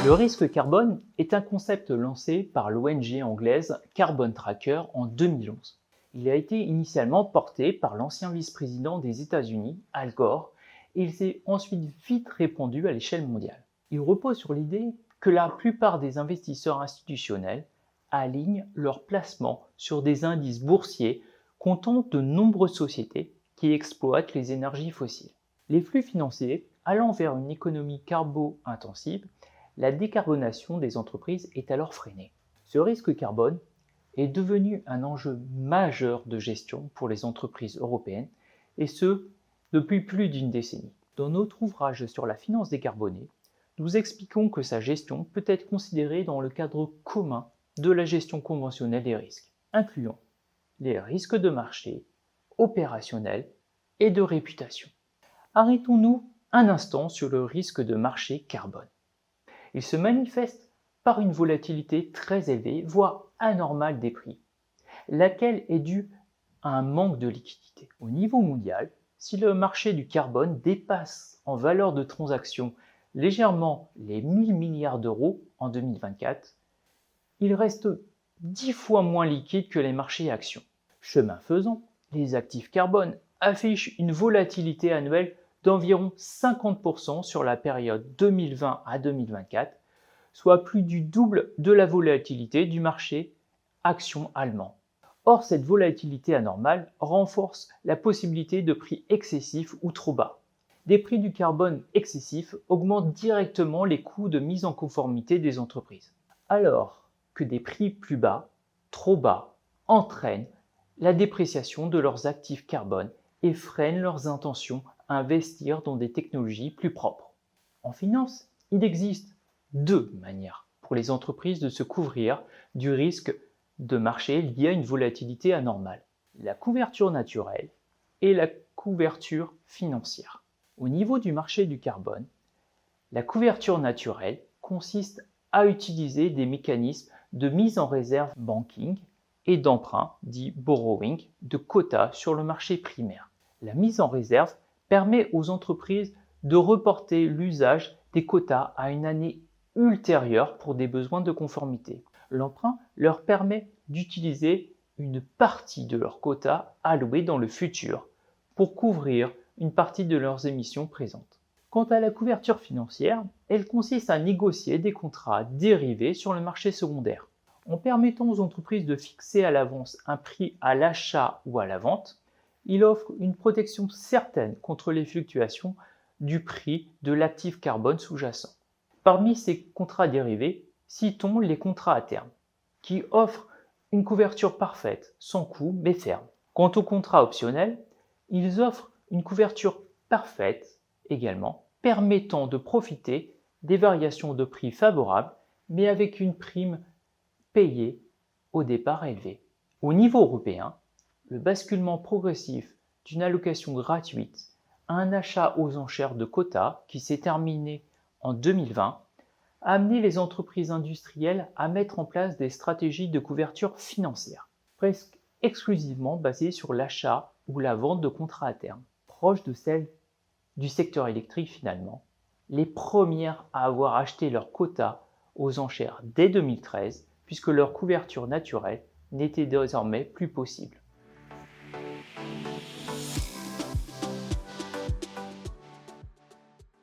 Le risque carbone est un concept lancé par l'ONG anglaise Carbon Tracker en 2011. Il a été initialement porté par l'ancien vice-président des États-Unis, Al Gore, et il s'est ensuite vite répandu à l'échelle mondiale. Il repose sur l'idée que la plupart des investisseurs institutionnels alignent leurs placements sur des indices boursiers comptant de nombreuses sociétés qui exploitent les énergies fossiles. Les flux financiers allant vers une économie carbo-intensive, la décarbonation des entreprises est alors freinée. Ce risque carbone est devenu un enjeu majeur de gestion pour les entreprises européennes, et ce, depuis plus d'une décennie. Dans notre ouvrage sur la finance décarbonée, nous expliquons que sa gestion peut être considérée dans le cadre commun de la gestion conventionnelle des risques, incluant les risques de marché, opérationnels et de réputation. Arrêtons-nous un instant sur le risque de marché carbone. Il se manifeste par une volatilité très élevée, voire anormale des prix, laquelle est due à un manque de liquidité. Au niveau mondial, si le marché du carbone dépasse en valeur de transaction légèrement les 1000 milliards d'euros en 2024, il reste 10 fois moins liquide que les marchés actions. Chemin faisant, les actifs carbone affichent une volatilité annuelle d'environ 50% sur la période 2020 à 2024, soit plus du double de la volatilité du marché actions allemand. Or, cette volatilité anormale renforce la possibilité de prix excessifs ou trop bas. Des prix du carbone excessifs augmentent directement les coûts de mise en conformité des entreprises, alors que des prix plus bas, trop bas, entraînent la dépréciation de leurs actifs carbone et freinent leurs intentions à investir dans des technologies plus propres. En finance, il existe deux manières pour les entreprises de se couvrir du risque de marché lié à une volatilité anormale: la couverture naturelle et la couverture financière. Au niveau du marché du carbone, la couverture naturelle consiste à utiliser des mécanismes de mise en réserve banking et d'emprunt, dit borrowing, de quotas sur le marché primaire. La mise en réserve permet aux entreprises de reporter l'usage des quotas à une année ultérieure pour des besoins de conformité. L'emprunt leur permet d'utiliser une partie de leurs quotas alloués dans le futur pour couvrir une partie de leurs émissions présentes. Quant à la couverture financière, elle consiste à négocier des contrats dérivés sur le marché secondaire. En permettant aux entreprises de fixer à l'avance un prix à l'achat ou à la vente, il offre une protection certaine contre les fluctuations du prix de l'actif carbone sous-jacent. Parmi ces contrats dérivés, citons les contrats à terme, qui offrent une couverture parfaite, sans coût mais ferme. Quant aux contrats optionnels, ils offrent une couverture parfaite également, permettant de profiter des variations de prix favorables, mais avec une prime payée au départ élevée. Au niveau européen, le basculement progressif d'une allocation gratuite à un achat aux enchères de quotas qui s'est terminé en 2020 a amené les entreprises industrielles à mettre en place des stratégies de couverture financière, presque exclusivement basées sur l'achat ou la vente de contrats à terme, proches de celles du secteur électrique finalement, les premières à avoir acheté leurs quotas aux enchères dès 2013, puisque leur couverture naturelle n'était désormais plus possible.